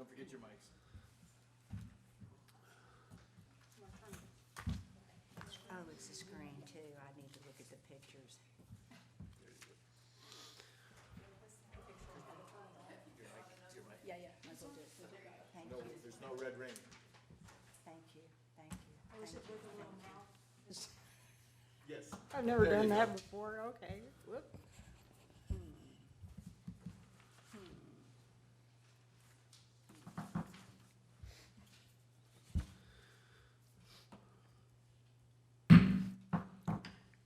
Don't forget your mics. Oh, it's the screen too. I need to look at the pictures. Yeah, might as well do it. Thank No, you, there's no red ring. thank you, thank you. Thank you. Yes. I've never There you done that go. before, okay. Whoop.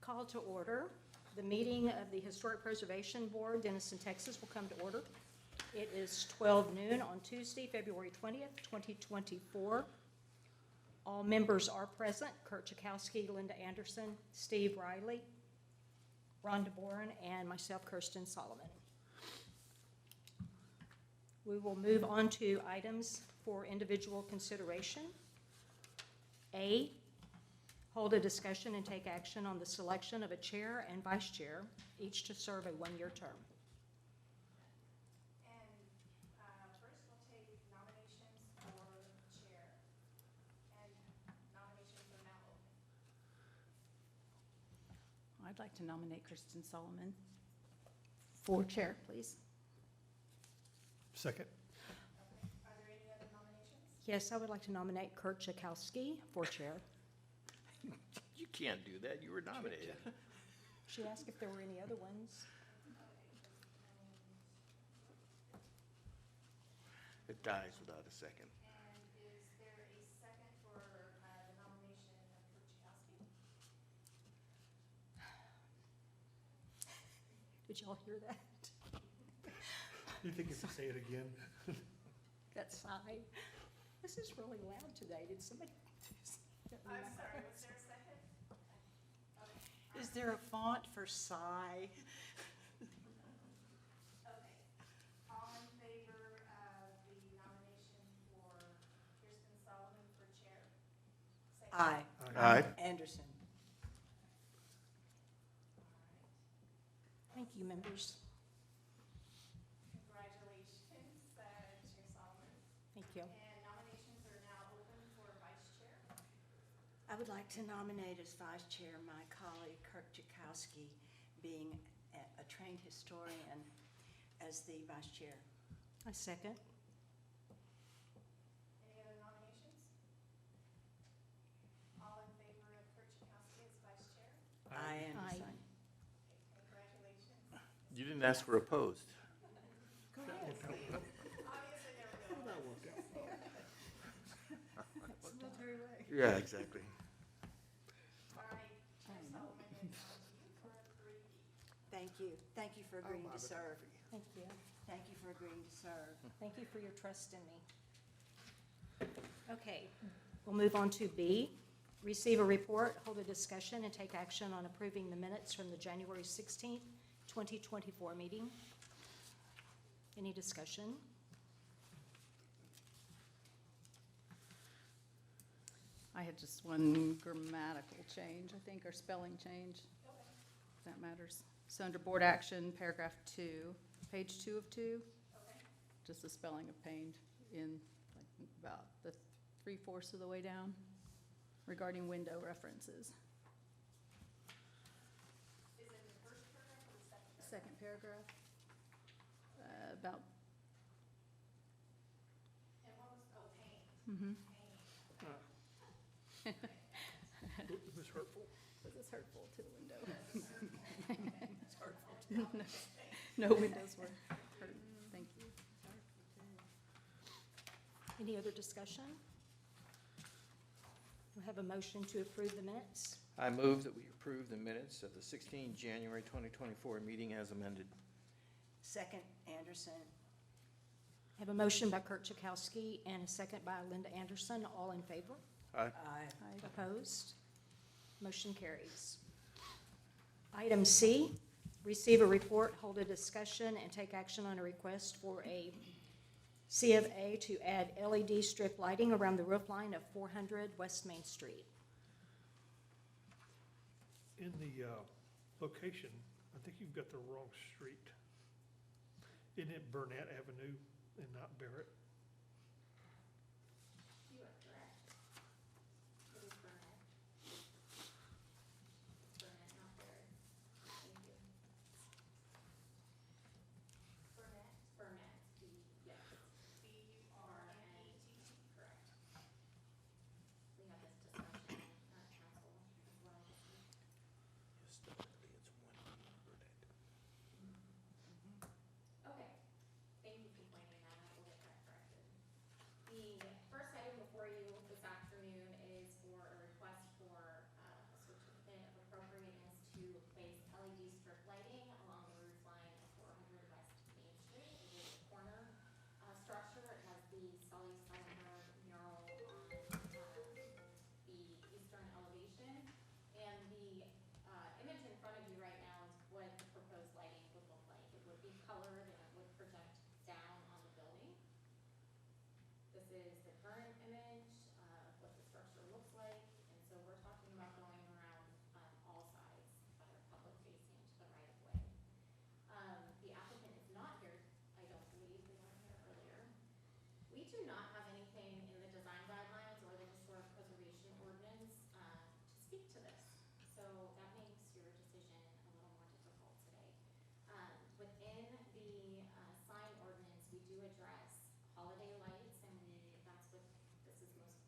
Call to order. The meeting of the Historic Preservation Board, Denison, Texas, will come to order. It is 12 noon on Tuesday, February 20th, 2024. All members are present: Kurt Chakowski, Linda Anderson, Steve Riley, Rhonda Boren, and myself, Kirsten Solomon. We will move on to items for individual consideration. A, hold a discussion and take action on the selection of a chair and vice chair, each to serve a one-year term. First, we'll take nominations for chair, and nominations are now open. I'd like to nominate Kristen Solomon for chair, please. Second. Okay, are there any other nominations? Yes, I would like to nominate Kurt Chakowski for chair. You can't do that. You were nominated. She asked if there were any other ones. It dies without a second. And is there a second for the nomination of Kurt Chakowski? Did y'all hear that? You think if you say it again? That sigh. This is really loud today. Did somebody? I'm sorry, was there a second? Okay. Is there a font for sigh? Okay. All in favor of the nomination for Kirsten Solomon for chair? Say Aye. Aye. Anderson. All right. Thank you, members. Congratulations, Chair Solomon. Thank you. And nominations are now open for vice chair. I would like to nominate as vice chair my colleague Kurt Chakowski, being a trained historian, as the vice chair. I second. Any other nominations? All in favor of Kurt Chakowski as vice chair? Aye. Anderson. Okay, congratulations. You didn't ask for opposed. Obviously, there we go. That worked out. Military way. Yeah, exactly. All right, Chair Solomon, it's on to you for 3B. Thank you. Thank you for agreeing to serve. Thank you. Thank you for agreeing to serve. Thank you for your trust in me. Okay, we'll move on to B. Receive a report, hold a discussion, and take action on approving the minutes from the January 16th, 2024 meeting. Any discussion? I had just one grammatical change, I think, or spelling change, if that matters. So under board action, paragraph 2, page 2 of 2, Okay, just the spelling of pain in like about the 3/4 of the way down regarding window references. is it the first paragraph or the second? Second paragraph, about, And what was, oh, pain, mm-hmm. pain. It was hurtful. Was this hurtful to the window? No windows were hurt, thank you. Any other discussion? We have a motion to approve the minutes. I move that we approve the minutes of the 16 January 2024 meeting as amended. Second, Anderson. Have a motion by Kurt Chakowski and a second by Linda Anderson. All in favor? Aye. Aye. Opposed? Motion carries. Item C, receive a report, hold a discussion, and take action on a request for a C of A to add LED strip lighting around the roof line of 400 West Main Street. In the location, I think you've got the wrong street. Isn't it Burnett Avenue and not Barrett?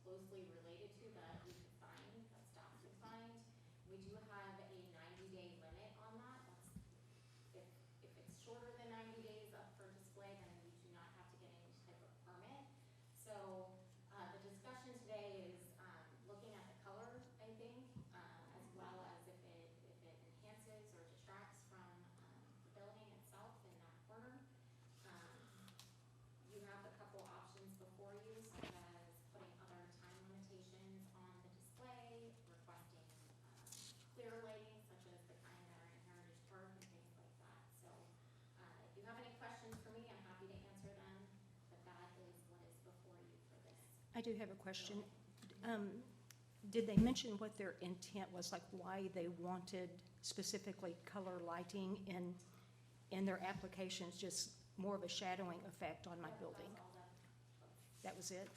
closely related to that we could find, that staff could find. We do have a 90-day limit on that. That's, if it's shorter than 90 days up for display, then you do not have to get any type of permit. So, the discussion today is, looking at the color, I think, as well as if it enhances or detracts from, the building itself in that corner. You have a couple options before you, such as putting other time limitations on the display, requesting, clear lighting, such as the kind that are in Heritage Park and things like that. So, if you have any questions for me, I'm happy to answer them, but that is what is before you for this. I do have a question. Did they mention what their intent was, like why they wanted specifically color lighting in their applications, just more of a shadowing effect on my building? That's all that. That was it?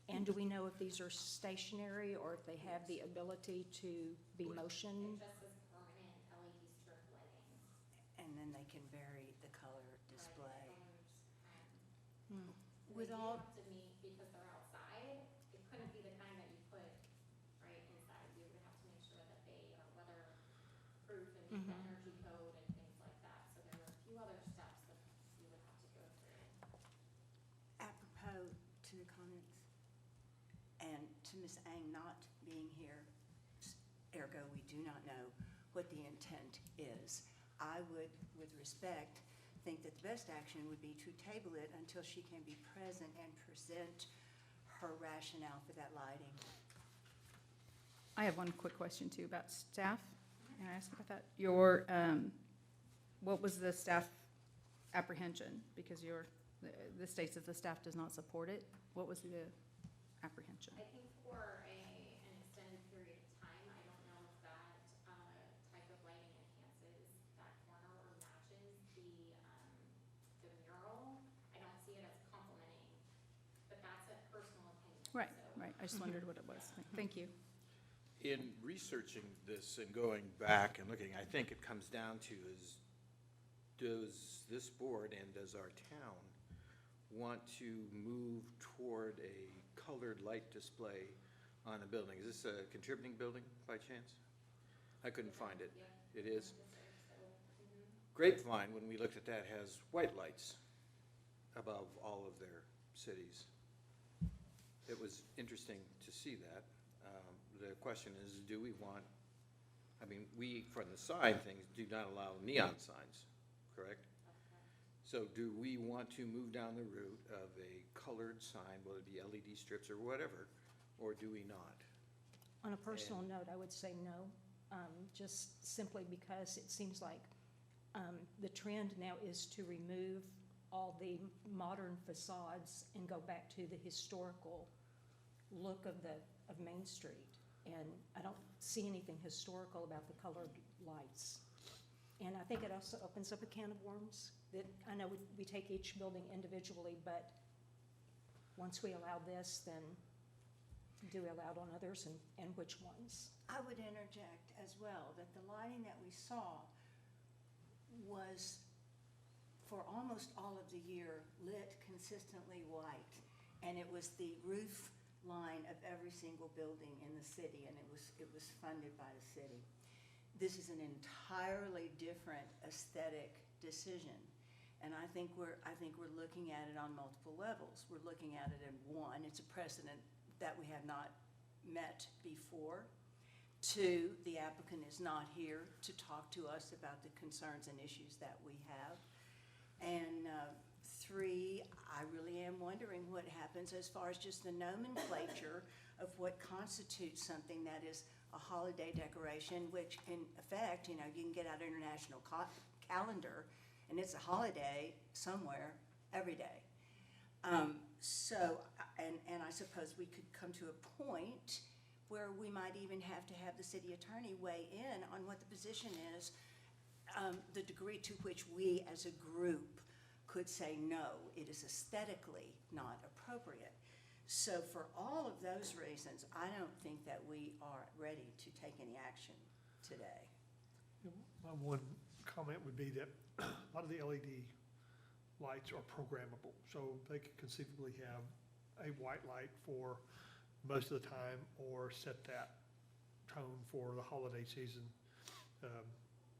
And do we know if these are stationary or if they have the ability to be motion? It just says permanent LED strip lighting. And then they can vary the color display. Hmm. With They do all, have to meet, because they're outside, it couldn't be the kind that you put right inside. You would have to make sure that they are weatherproof and meet the Mhm. energy code and things like that. So there are a few other steps that you would have to go through. apropos to the comments, and to Ms. Ang not being here, ergo we do not know what the intent is. I would, with respect, think that the best action would be to table it until she can be present and present her rationale for that lighting. I have one quick question too about staff. Can I ask about that? Your, what was the staff apprehension? Because this states that the staff does not support it. What was the apprehension? I think for an extended period of time, I don't know if that type of lighting enhances that corner or matches the mural. I don't see it as complementing, but that's a personal opinion. Right, So right. I just wondered what it was. Thank you. In researching this and going back and looking, I think it comes down to is, does this board and does our town want to move toward a colored light display on a building? Is this a contributing building by chance? I couldn't find it. Yeah. It is? Yes, sir. So, Grapevine, when we looked at that, has white lights above all of their cities. It was interesting to see that. The question is, do we want, I mean, we, from the sign things, do not allow neon signs, correct? So do we want to move down the route of a colored sign, whether it be LED strips or whatever, or do we not? On a personal note, I would say no, just simply because it seems like the trend now is to remove all the modern facades and go back to the historical look of Main Street. And I don't see anything historical about the colored lights. And I think it also opens up a can of worms that I know we take each building individually, but once we allow this, then do we allow it on others and which ones? I would interject as well that the lighting that we saw was, for almost all of the year, lit consistently white. And it was the roof line of every single building in the city, and it was funded by the city. This is an entirely different aesthetic decision, and I think we're looking at it on multiple levels. We're looking at it in one, it's a precedent that we have not met before. Two, the applicant is not here to talk to us about the concerns and issues that we have. And three, I really am wondering what happens as far as just the nomenclature of what constitutes something that is a holiday decoration, which in effect, you can get out an international calendar and it's a holiday somewhere every day. And I suppose we could come to a point where we might even have to have the city attorney weigh in on what the position is, the degree to which we as a group could say, no, it is aesthetically not appropriate. So for all of those reasons, I don't think that we are ready to take any action today. My one comment would be that a lot of the LED lights are programmable, so they could conceivably have a white light for most of the time or set that tone for the holiday season.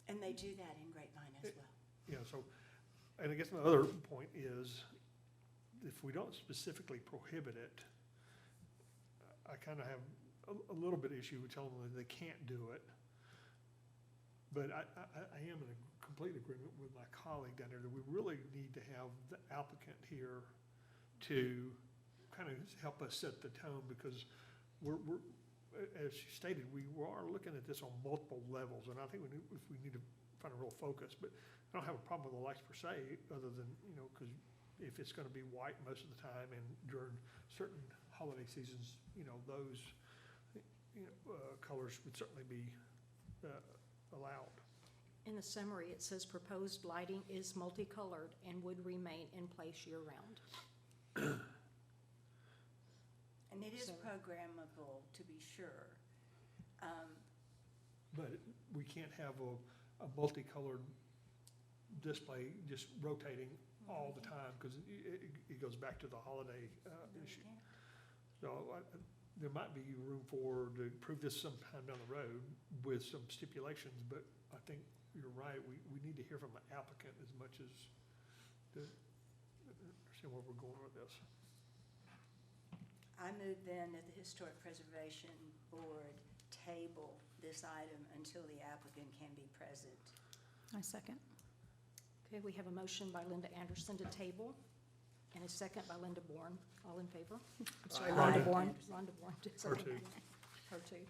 And they do that in Grapevine as well. You know, so, and I guess my other point is, if we don't specifically prohibit it, I kind of have a little bit issue with telling them that they can't do it. But I am in a complete agreement with my colleague down there that we really need to have the applicant here to kind of help us set the tone, because we're as she stated, we are looking at this on multiple levels, and I think we need to find a real focus. But I don't have a problem with the lights per se, other than, you know, because if it's gonna be white most of the time and during certain holiday seasons, you know, those, colors would certainly be allowed. In the summary, it says proposed lighting is multicolored and would remain in place year-round. And it is So- programmable, to be sure. But we can't have a multicolored display just rotating all the time, because it goes back to the holiday No, we issue. can't. So there might be room to improve this sometime down the road with some stipulations, but I think you're right, we need to hear from the applicant as much as to understand where we're going with this. I move then that the Historic Preservation Board table this item until the applicant can be present. I second. Okay, we have a motion by Linda Anderson to table, and a second by Linda Bourne. All in favor? I'm sorry, Aye. Rhonda Bourne. Rhonda Bourne. Her too. Her too.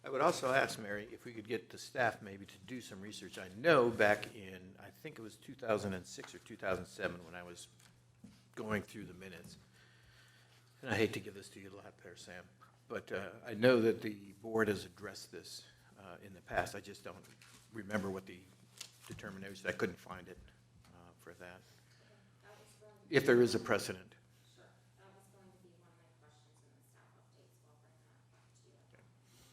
I would also ask, Mary, if we could get the staff maybe to do some research. I know back in, I think it was 2006 or 2007, when I was going through the minutes, and I hate to give this to you a lot there, Sam, but I know that the board has addressed this in the past. I just don't remember what the determination, I couldn't find it for that, That was going to if there is a precedent. Sure, that was going to be one of my questions in the staff updates, so I'll bring that back to you.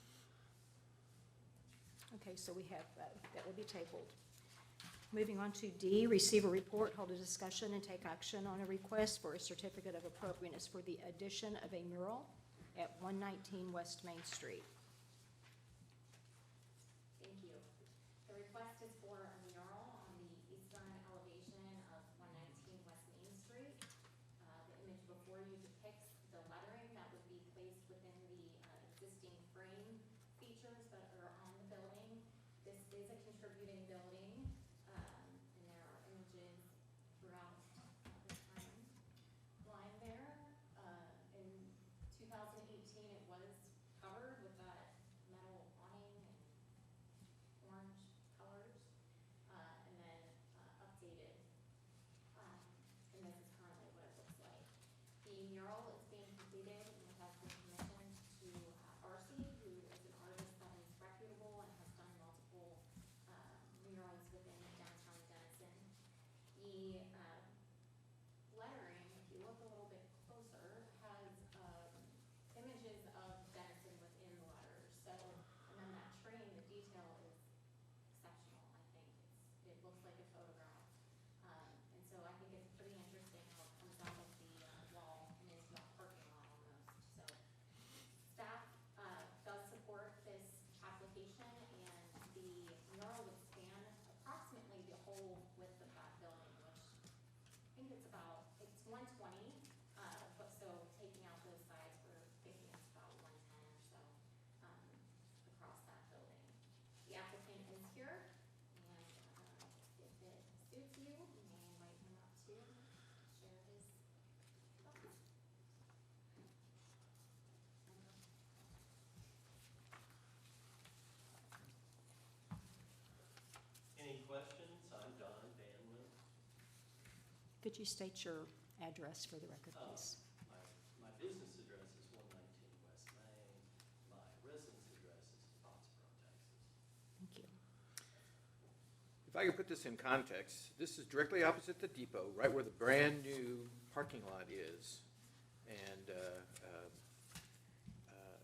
Okay, so we have, that will be tabled. Moving on to D, receive a report, hold a discussion, and take action on a request for a certificate of appropriateness for the addition of a mural at 119 West Main Street. Thank you. The request is for a mural on the eastern elevation of 119 West Main Street. The image before you depicts the lettering that would be placed within the existing frame features that are on the building. This is a contributing building, and there are images throughout the timeline there. In 2018, it was covered with that metal awning and orange colors, and then updated. And this is currently what it looks like. The mural is being completed and it has been commissioned to Arcee, who is an artist that is reputable and has done multiple murals within downtown Denison. The lettering, if you look a little bit closer, has images of Denison within the letters. So, and then that train, the detail is exceptional, I think. It looks like a photograph. And so I think it's pretty interesting how it comes out of the wall and into the parking lot almost. So staff does support this application, and the mural would span approximately the whole width of that building, which I think it's 120, but so taking out those sides, we're thinking it's about 110 or so across that building. The applicant is here, and if it suits you, you may invite him up to share his thoughts. Any questions? I'm Don Banlin. Could you state your address for the record, please? My business address is 119 West Main. My residence address is Pottsboro, Texas. Thank you. If I could put this in context, this is directly opposite the depot, right where the brand-new parking lot is. And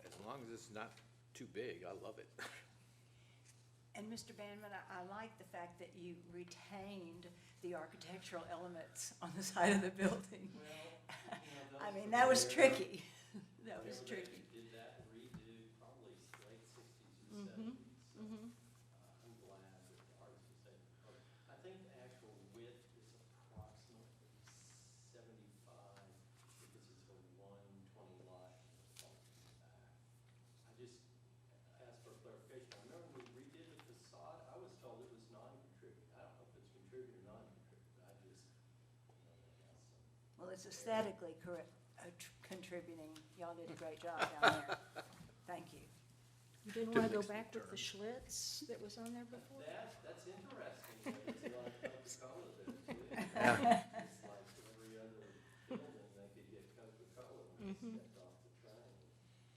as long as it's not too big, I love it. And Mr. Banman, I like the fact that you retained the architectural elements on the side of the building. Well, I mean, that was tricky. That was tricky. Did that redo probably late sixties or Mhm, seventies, so. mhm. I'm glad that ours was able to cover. I think the actual width is approximately 75 because it's a 120 lot and the parking in the back. I just asked for clarification. I remember when we redid the facade, I was told it was non-contributing. I don't know if it's contributing or non-contributing. I just, they have some. Well, it's aesthetically contributing. Y'all did a great job down there. Thank you. You didn't To want to go mix the back with the terms. Schlitz that was on there before? That's interesting. There's a lot of Coca-Cola there too. Yeah. It's like every other building, they could get Coca-Cola when they stepped off the train.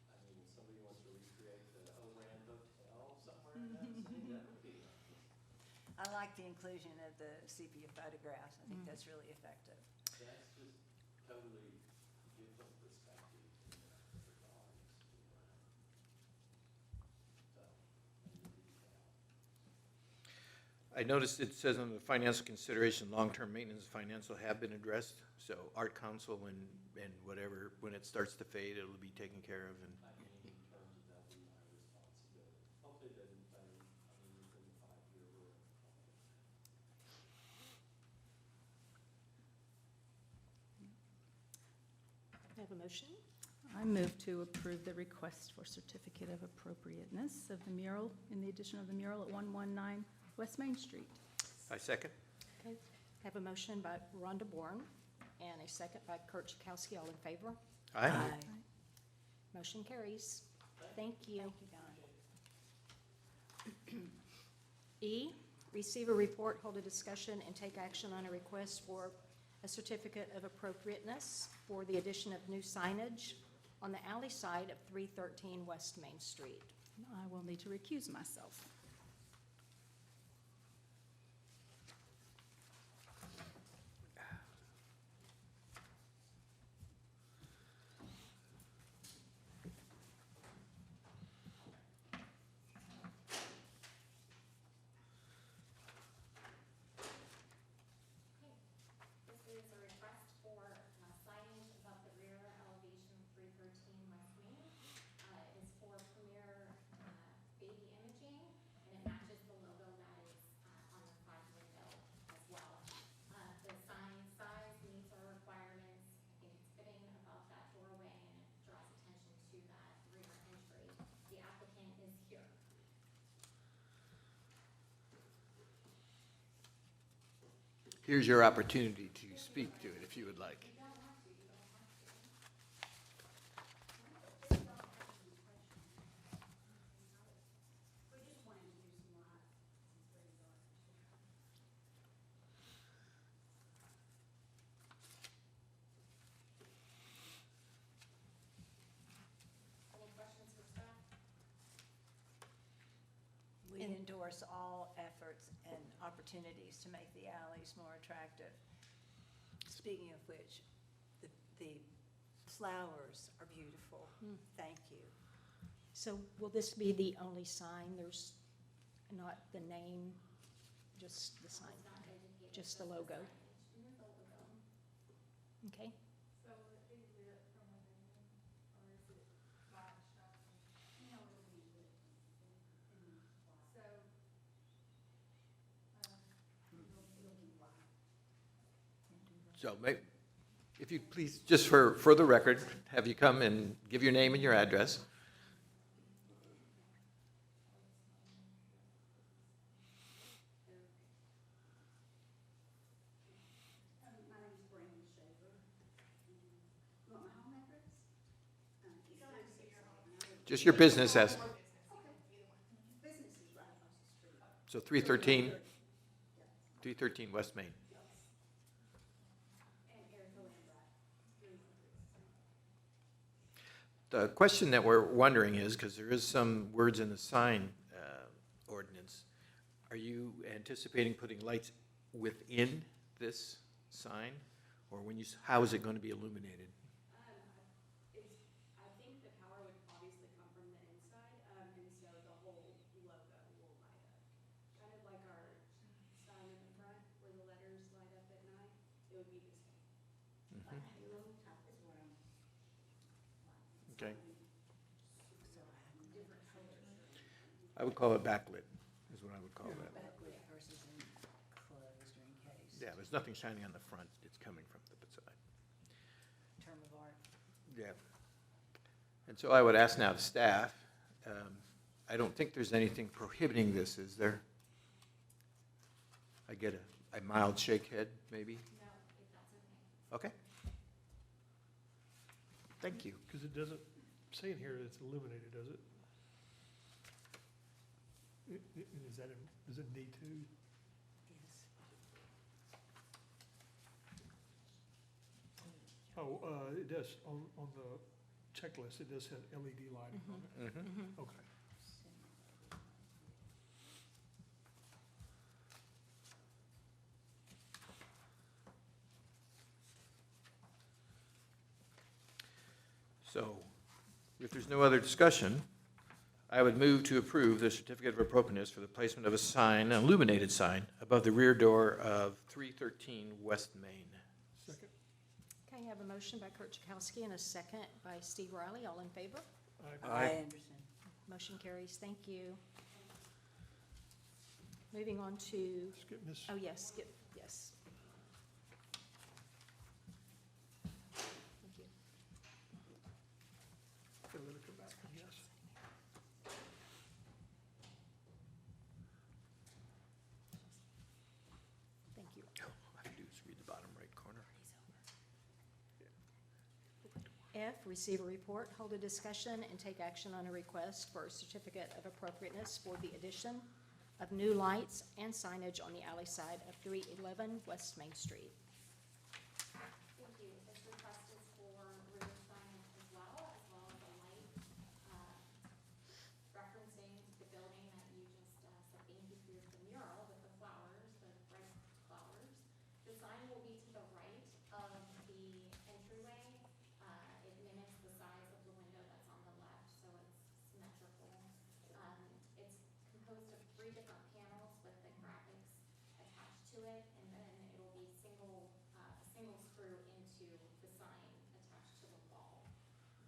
I mean, if somebody wants to recreate the Oran Hotel somewhere in that city, that would be nice. I like the inclusion of the sepia photographs. I think that's really effective. That's just totally different perspective in the regards. So, and the detail. I noticed it says on the financial consideration, long-term maintenance, financial have been addressed. So art council and whatever, when it starts to fade, it'll be taken care of. And I mean, in terms of that'll be my responsibility. Hopefully it doesn't fade, I mean, within the 5 year we're in. I have a motion. I move to approve the request for certificate of appropriateness of the mural, in the addition of the mural at 119 West Main Street. I second. Okay. I have a motion by Rhonda Bourne and a second by Kurt Chakowski. All in favor? Aye. Motion carries. Thank you. Thank you, Don. E, receive a report, hold a discussion, and take action on a request for a certificate of appropriateness for the addition of new signage on the alley side of 313 West Main Street. I will need to recuse myself. This is a request for signage above the rear elevation of 313 West Main. It is for Premier Baby Imaging, and it matches the logo that is on the side window as well. The sign size meets our requirements. I think it's fitting above that doorway, and it draws attention to that rear entry. The applicant is here. Here's your opportunity to speak to it if you would like. Any questions for staff? We endorse all efforts and opportunities to make the alleys more attractive. Speaking of which, the flowers are beautiful. Thank you. So will this be the only sign? There's not the name, just the sign? It's not indicated. Just the logo. signage. The logo. Okay. So will it be lit from within, or is it flashed out? No, it'll be lit. So, it'll be white. So if you please, just for the record, have you come and give your name and your address. My name is Brandon Shaver. You want my home address? You don't have to say your home. Just your business as, Business is right across the street. so 313 West Main. And Erica Lambert, 313. The question that we're wondering is, because there is some words in the sign ordinance, are you anticipating putting lights within this sign? Or how is it going to be illuminated? I think the power would obviously come from the inside, and so the whole logo will light up. Kind of like our sign in the front where the letters light up at night, it would be the same. halo top is what I'm. Okay. So I have different colors. I would call it backlit, is what I would call that. Backlit versus enclosed or encased. Yeah, there's nothing shining on the front, it's coming from the side. Term of art. Yeah. And so I would ask now to staff, I don't think there's anything prohibiting this, is there? I get a mild shake head, maybe? No, if that's okay. Okay. Thank you. Because it doesn't say in here that it's illuminated, does it? Is that, is it D2? Yes. Oh, it does, on the checklist, it does have LED lighting on it. Mhm. Okay. So, if there's no other discussion, I would move to approve the certificate of appropriateness for the placement of a sign, an illuminated sign, above the rear door of 313 West Main. Second? Okay, I have a motion by Kurt Chakowski and a second by Steve Riley. All in favor? Aye. Anderson. Motion carries. Thank you. Moving on to, Skip Miss, oh, yes, skip, yes. Thank you. let her come back, I guess. Thank you. All I have to do is read the bottom right corner. F, receive a report, hold a discussion, and take action on a request for a certificate of appropriateness for the addition of new lights and signage on the alley side of 311 West Main Street. Thank you. This request is for rear signage as well as a light, referencing the building that you just said thank you for the mural with the flowers, the bright flowers. The sign will be to the right of the entryway. It mimics the size of the window that's on the left, so it's symmetrical. It's composed of 3 different panels with the graphics attached to it, and then it'll be a single screw into the sign attached to the wall.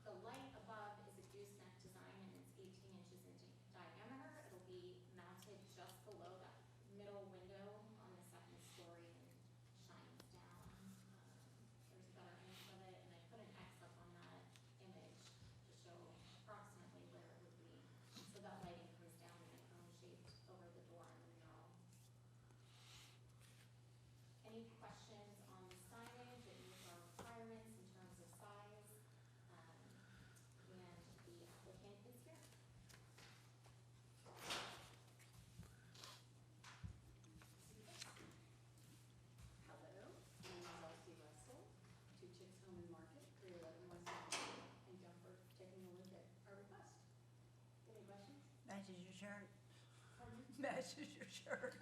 The light above is a gooseneck design, and it's 18 inches in diameter. It'll be mounted just below that middle window on the 2nd story and shines down. There's a better image of it, and I put an X up on that image to show approximately where it would be. So that lighting comes down in a cone shaped over the door and the mural. Any questions on the signage? It meets our requirements in terms of size, and the applicant is here. Hello, my name is Elsie Russell, 2 Chicks Home and Market, 311 West Main. Thank y'all for taking a look at our request. Any questions? Matches your shirt. Pardon? Matches your shirt.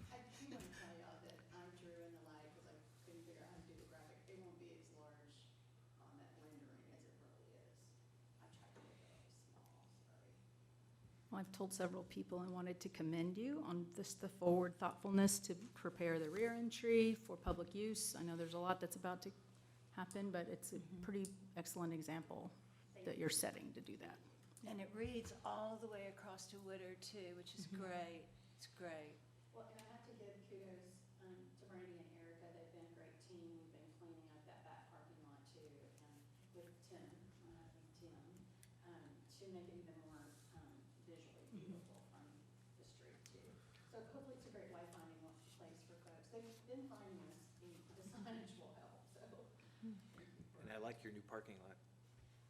I do want to tell y'all that I drew in the light because I couldn't figure out how to do the graphic. It won't be as large on that rendering as it really is. I tried to make it really small, sorry. Well, I've told several people and wanted to commend you on the forward thoughtfulness to prepare the rear entry for public use. I know there's a lot that's about to happen, but it's a pretty excellent example that you're setting to do that. And it reads all the way across to Woodard too, which is great. It's great. Well, and I have to give kudos to Brandy and Erica. They've been a great team. We've been cleaning up that back parking lot too, and with Tim, my husband Tim, to make it even more visually beautiful from the street too. So hopefully it's a great wayfinding place for folks. They've been finding us, and the signage will help, so. Thank you for And I like your new parking lot.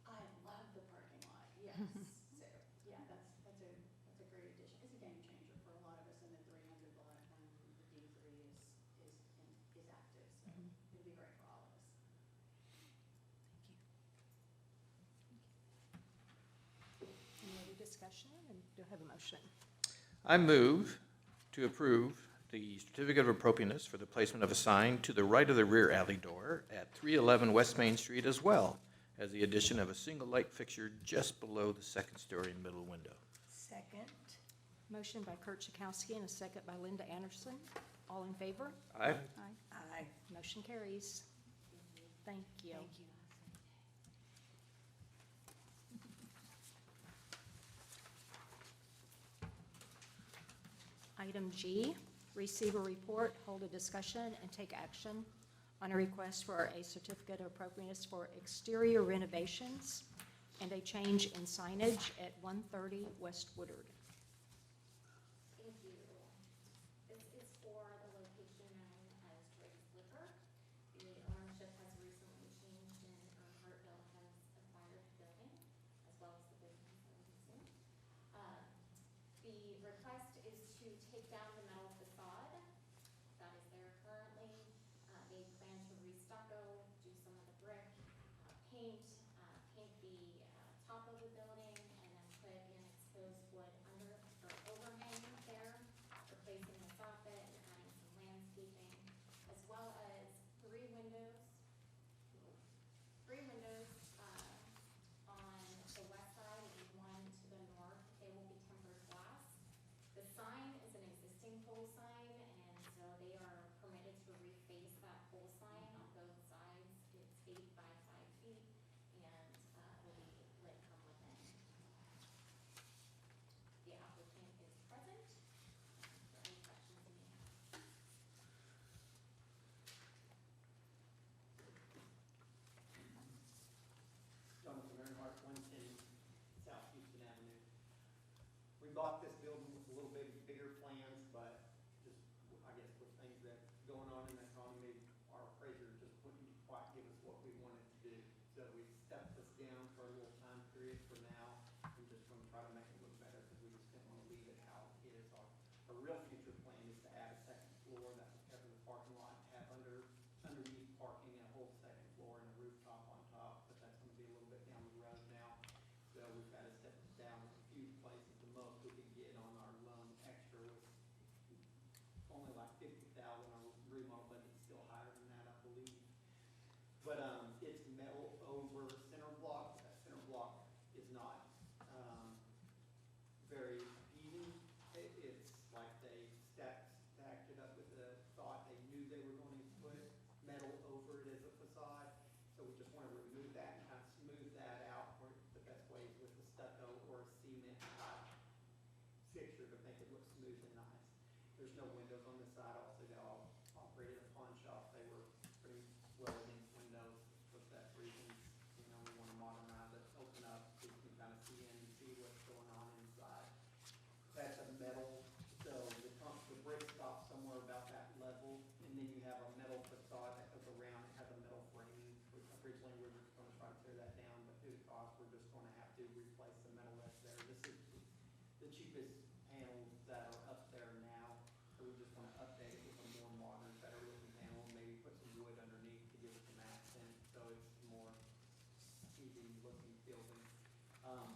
I love the parking lot, yes. So, yeah, that's a great addition. It's a game changer for a lot of us in the 300 block when the D3 is active, so it'll be great for all of us. Any other discussion? And do I have a motion? I move to approve the certificate of appropriateness for the placement of a sign to the right of the rear alley door at 311 West Main Street, as well as the addition of a single light fixture just below the 2nd story and middle window. Second. Motion by Kurt Chakowski and a second by Linda Anderson. All in favor? Aye. Aye. Aye. Motion carries. Thank you. Thank you. Item G, receive a report, hold a discussion, and take action on a request for a certificate of appropriateness for exterior renovations and a change in signage at 130 West Woodard. Thank you. This is for the location known as Drake's Liquor. The ownership has recently changed and Earnhardtville has acquired the building as well as the business that is in. The request is to take down the metal facade that is there currently. They plan to re-stucco, do some of the brick, paint the top of the building, and then put in exposed wood overhang there, replacing the soffit and adding some landscaping, as well as three windows on the west side and one to the north. They will be tempered glass. The sign is an existing pole sign, and so they are permitted to reface that pole sign on both sides. It's 8 by 5 feet, and will be lit from within. The applicant is present. For any questions you may have. Jonathan Earnhardt, 110 South Houston Avenue. We bought this building with a little bit bigger plans, but just, I guess with things that going on in the economy, our appraiser just wouldn't quite give us what we wanted to do. So we stepped this down for a little time period for now. I'm just gonna try to make it look better because we just didn't want to leave it how it is. Our real future plan is to add a second floor that would cover the parking lot, have underneath parking and a whole second floor and a rooftop on top, but that's gonna be a little bit down the road now. So we've got to step it down a few places. The most we could get on our loan extra was only like 50,000. Our remodel budget's still higher than that, I believe. But it's metal over center block. That center block is not very even. It's like they stacked it up with the thought they knew they were going to put metal over it as a facade. So we just want to remove that and kind of smooth that out. Or the best way is with the stucco or cement fixture to make it look smooth and nice. There's no windows on this side. Also, they all operated a pawn shop. They were pretty well against windows for that reason. You know, we want to modernize it, open up so you can kind of see in and see what's going on inside. That's a metal, so the brick stops somewhere about that level, and then you have a metal facade that goes around. It has a metal framing. Originally, we were going to try to tear that down, but due to cost, we're just going to have to replace the metal that's there. This is the cheapest panels that are up there now, so we just want to update it with a more modern, better looking panel, maybe put some wood underneath to give it some accent, so it's more easy looking building.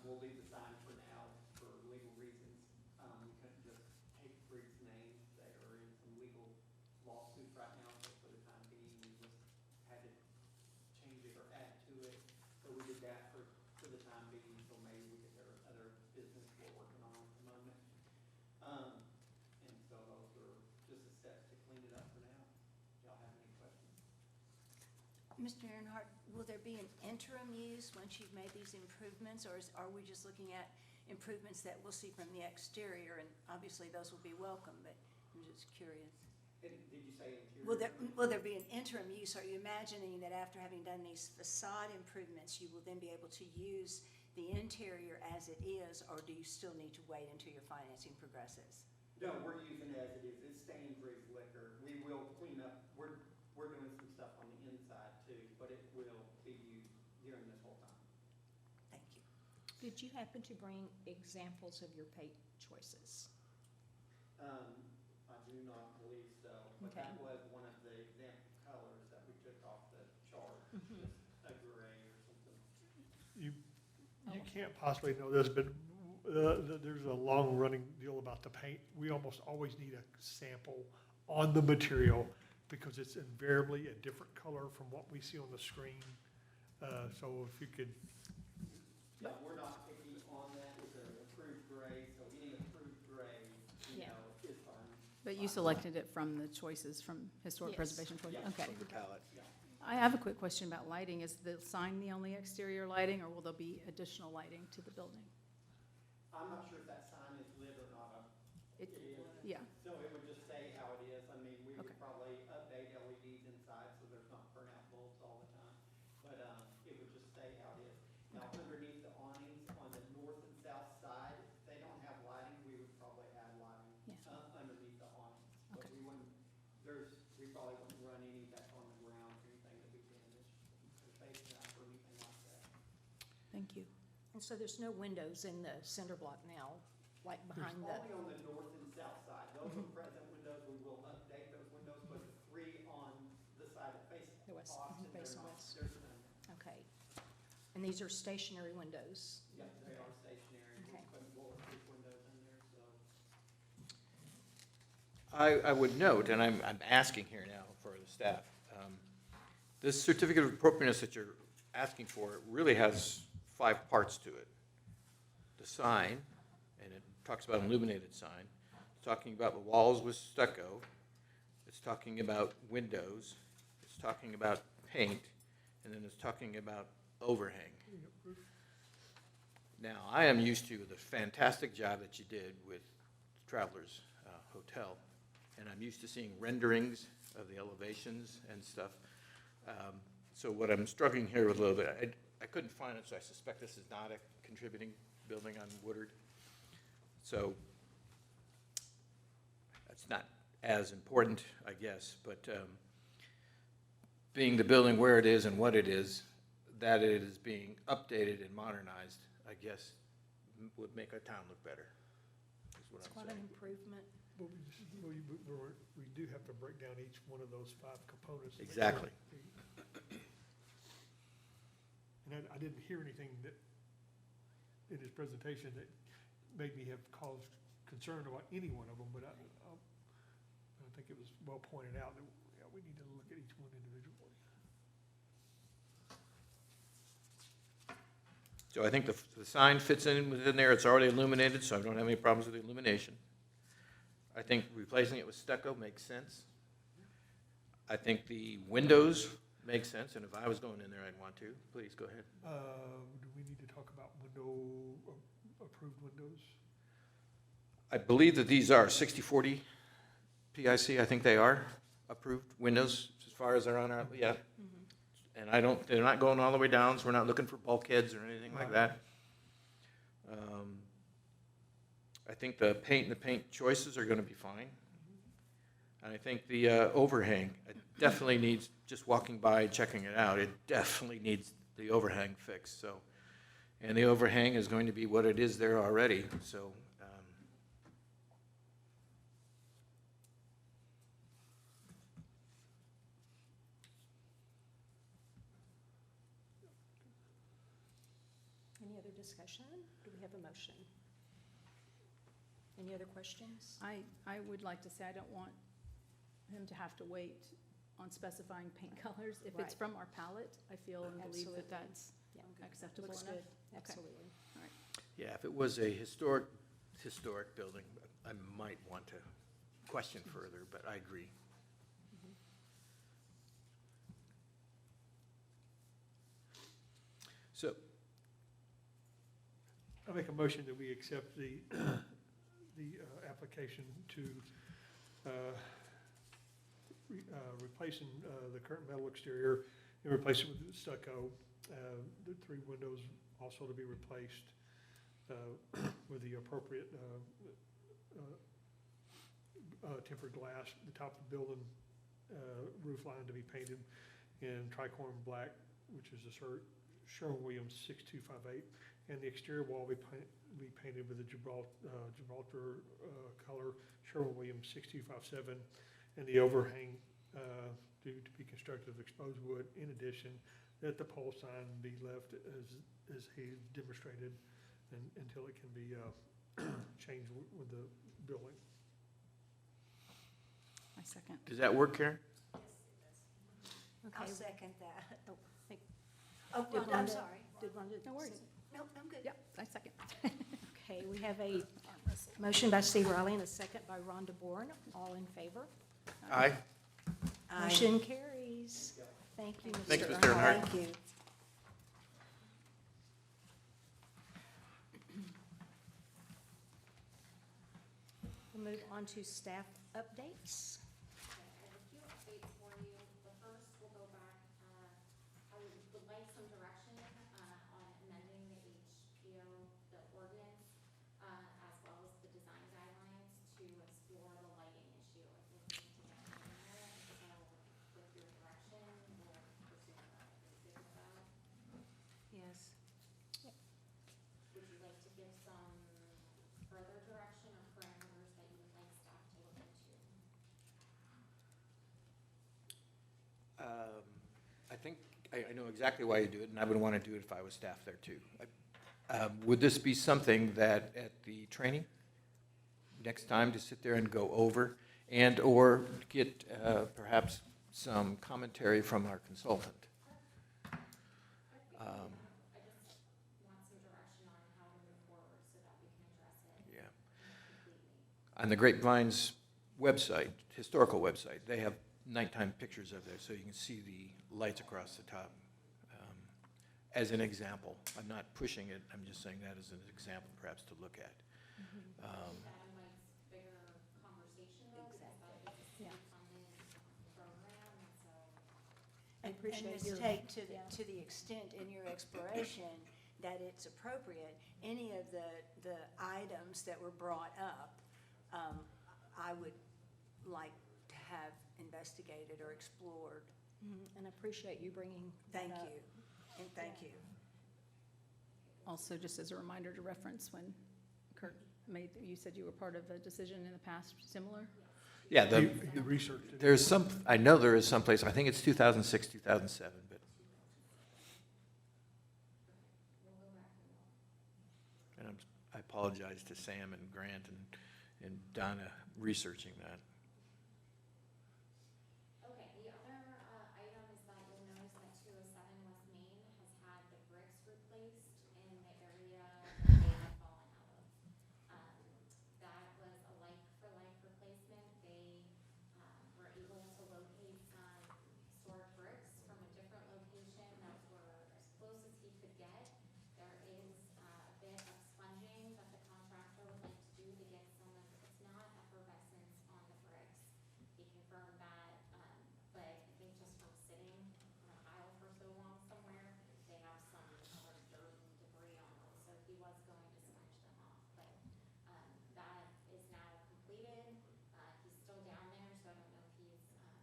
We'll leave the sign for now for legal reasons. We couldn't just take Briggs' name. They are in some legal lawsuits right now, so for the time being, we just had to change it or add to it. So we did that for the time being, so maybe we get their other business we're working on at the moment. And so those were just the steps to clean it up for now. Y'all have any questions? Mr. Earnhardt, will there be an interim use once you've made these improvements, or are we just looking at improvements that we'll see from the exterior? And obviously, those will be welcome, but I'm just curious. And did you say interior? Will there be an interim use? Are you imagining that after having done these facade improvements, you will then be able to use the interior as it is, or do you still need to wait until your financing progresses? No, we're using it as it is. It's staying Briggs Liquor. We will clean up. We're doing some stuff on the inside too, but it will be used during this whole time. Thank you. Did you happen to bring examples of your paint choices? I do not believe so, but Okay. that was one of the example colors that we took off the chart, Mhm. just a gray or something. You can't possibly know this, but there's a long-running deal about the paint. We almost always need a sample on the material because it's invariably a different color from what we see on the screen. So if you could, Yeah, we're not picky on that. It's an approved gray, so any approved gray But you selected it from the choices from historic Yes. preservation choices? Yeah. Okay. From the palette. I have a quick question about lighting. Is the sign the only exterior lighting, or will there be additional lighting to the building? I'm not sure if that sign is lit or not. It- It is. Yeah, So it would just say how it is. I mean, we would Okay. probably update LEDs inside so there's not burnout bulbs all the time. But, it would just say how it is. Now, underneath the awnings on the north and south side, if they don't have lighting, we would probably add lighting, Yeah. Underneath the awnings. But Okay. we wouldn't, we probably wouldn't run any back on the ground or anything that we damage the face out or anything like that. thank you. And so there's no windows in the cinder block now, like behind the, Only on the north and south side. Those are present windows. We will update those windows, but the three on the side that face The west- Austin, face they're not, west. there's none there. okay. And these are stationary windows? Yeah, they are stationary. We Okay. put bulletproof windows in there, so. I would note, and I'm asking here now for the staff, this certificate of appropriateness that you're asking for really has 5 parts to it. The sign, and it talks about an illuminated sign, it's talking about the walls with stucco, it's talking about windows, it's talking about paint, and then it's talking about overhang. Now, I am used to the fantastic job that you did with Travelers Hotel, and I'm used to seeing renderings of the elevations and stuff. So what I'm struggling here with a little bit, I couldn't find it, so I suspect this is not a contributing building on Woodard. So that's not as important, I guess, but being the building where it is and what it is, that it is being updated and modernized, I guess, would make our town look better, is what It's I'm quite an saying. improvement. Well, we do have to break down each one of those 5 components. to make sure Exactly. And I didn't hear anything that, in his presentation, that made me have caused concern about any one of them, but I think it was well pointed out that, yeah, we need to look at each one individually. So I think the sign fits in within there, it's already illuminated, so I don't have any problems with the illumination. I think replacing it with stucco makes sense. I think the windows make sense, and if I was going in there, I'd want to. Please, go ahead. Do we need to talk about approved windows? I believe that these are 60/40 PIC, I think they are approved windows, as far as they're on our, yeah. And they're not going all the way down, so we're not looking for bulkheads or anything like that. I think the paint and the paint choices are gonna be fine. And I think the overhang, it definitely needs, just walking by, checking it out, it definitely needs the overhang fixed, so. And the overhang is going to be what it is there already, so. Any other discussion? Do we have a motion? Any other questions? I would like to say I don't want him to have to wait on specifying paint colors. If it's Right. from our palette, I feel and believe Absolutely. that that's Yeah, acceptable looks enough. good, Okay. absolutely. Yeah, if it was a historic building, I might want to question further, but I agree. So, I make a motion that we accept the application to replacing the current metal exterior and replace it with stucco. The 3 windows also to be replaced with the appropriate tempered glass. The top of the building roof line to be painted in tricorn black, which is a Sherwin-Williams 6258. And the exterior wall be painted with a Gibraltar color, Sherwin-Williams 6257. And the overhang to be constructed of exposed wood. In addition, that the pole sign be left as he demonstrated until it can be changed with the building. I second. does that work, Karen? I'll Okay. second that. Oh, hey, Oh, Did I'm Rhonda- sorry. did Rhonda? No worries. No, I'm good. Yep, I second. Okay, we have a Motion by Steve Riley and a second by Rhonda Bourne. All in favor? Aye. Motion carries. Thank you, Mr. Thanks, Mr. Earnhardt. Earnhardt. Thank you. We'll move on to staff updates. Okay, I have a few updates for you. The first, we'll go back, I would like some direction, on amending the HPO, the ordinance, as well as the design guidelines to explore the lighting issue. I think we need to get in there, so with your direction, we'll pursue that. Are you good with that? Yes. Would you like to give some further direction or parameters that you would like staff to look into? I think, I know exactly why you do it, and I would want to do it if I was staff there too. Would this be something that at the training, next time to sit there and go over and/or get perhaps some commentary from our consultant? I just want some direction on how to move forward so that we can address it Yeah. completely. On the Grapevines website, historical website, they have nighttime pictures of there, so you can see the lights across the top. As an example, I'm not pushing it, I'm just saying that as an example perhaps to look at. I think that invites bigger conversation though, because that is a Yeah. city-funded program, and so. I appreciate And your- Ms. Tate, yeah. to the extent in your exploration that it's appropriate, any of the items that were brought up, I would like to have investigated or explored. And I appreciate you bringing that Thank up. you, and thank you. Also, just as a reminder to reference when Kurt made, you said you were part of a decision in the past similar? Yeah, The research. there's some, I know there is some place, I think it's 2006, 2007, but, We'll go back and look. and I apologize to Sam and Grant and Donna researching that. Okay, the other, item is that you'll notice that 207 West Main has had the bricks replaced in the area that they had fallen out of. That was a like-for-like replacement. They, were able to locate some historic bricks from a different location that were as close as he could get. There is, a bit of sponging that the contractor would like to do to get some of, it's not effervescence on the bricks. He confirmed that, but I think just from sitting on a pile for so long somewhere, they have some other dirt and debris on those, so he was going to sponge them off, but, that is now completed. He's still down there, so I don't know if he's, just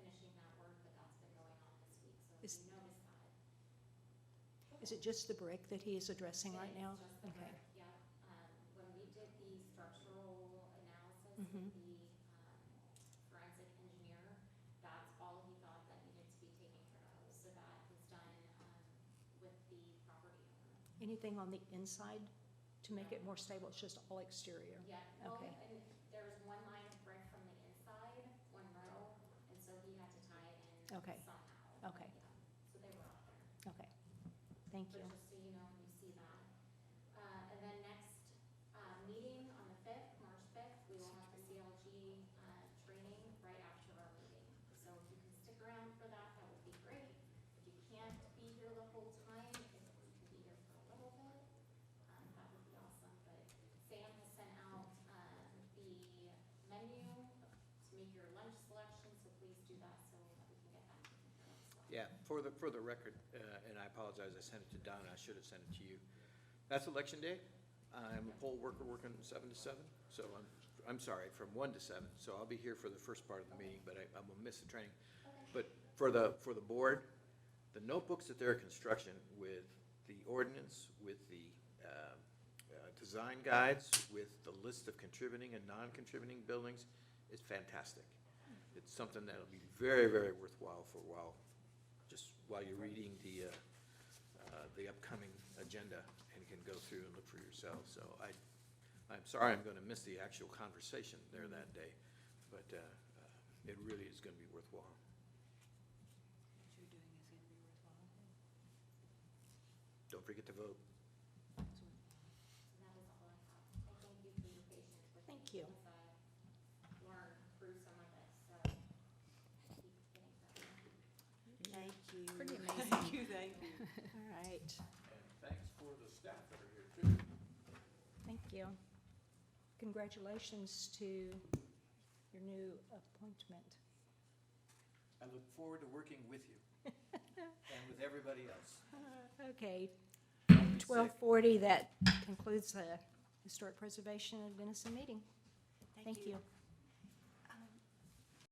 finishing that work, but that's been going on this week, so if Is- you notice that. Is it just the brick that he is addressing right It is now? just the Okay. brick, yep. When we did the structural analysis Mhm. with the forensic engineer, that's all he thought that needed to be taken care of. So that was done with the property owner. Anything on the inside to make it more stable? It's just all exterior? Yeah, well, Okay. and there was one line of brick from the inside, one row, and so he had to tie it in Okay. somehow. Okay. Yeah, so they were up there. Okay. Thank But you. just so you know, when you see that. And then next, meeting on the 5th, March 5th, we will have the CLG, training right after our meeting. So if you can stick around for that, that would be great. If you can't be here the whole time, if you can be here for a little bit, that would be awesome. But Sam has sent out, the menu to make your lunch selection, so please do that so that we can get that taken care of as well. Yeah, for the record, and I apologize, I sent it to Donna, I should have sent it to you. That's election day. I'm a poll worker working 7 to 7, so I'm sorry, from 1 to 7. So I'll be here for the first part of the meeting, but I will miss the training. But for the board, the notebooks that they're construction with the ordinance, with the design guides, with the list of contributing and non-contributing buildings is fantastic. It's something that'll be very, very worthwhile for a while, just while you're reading the upcoming agenda, and you can go through and look for yourselves. So I'm sorry I'm going to miss the actual conversation there that day, but it really is going to be worthwhile. What you're doing is going to be worthwhile. Don't forget to vote. So that was all I have. I think you. helps us, learn through some of it, so keep getting better. Thank you. Pretty amazing. Thank you, thank you. All right, And thanks for the staff that are here too. thank you. Congratulations to your new appointment. I look forward to working with you and with everybody else. Okay, Don't be sick. 12:40, that concludes the Historic Preservation of Denison meeting. Thank you.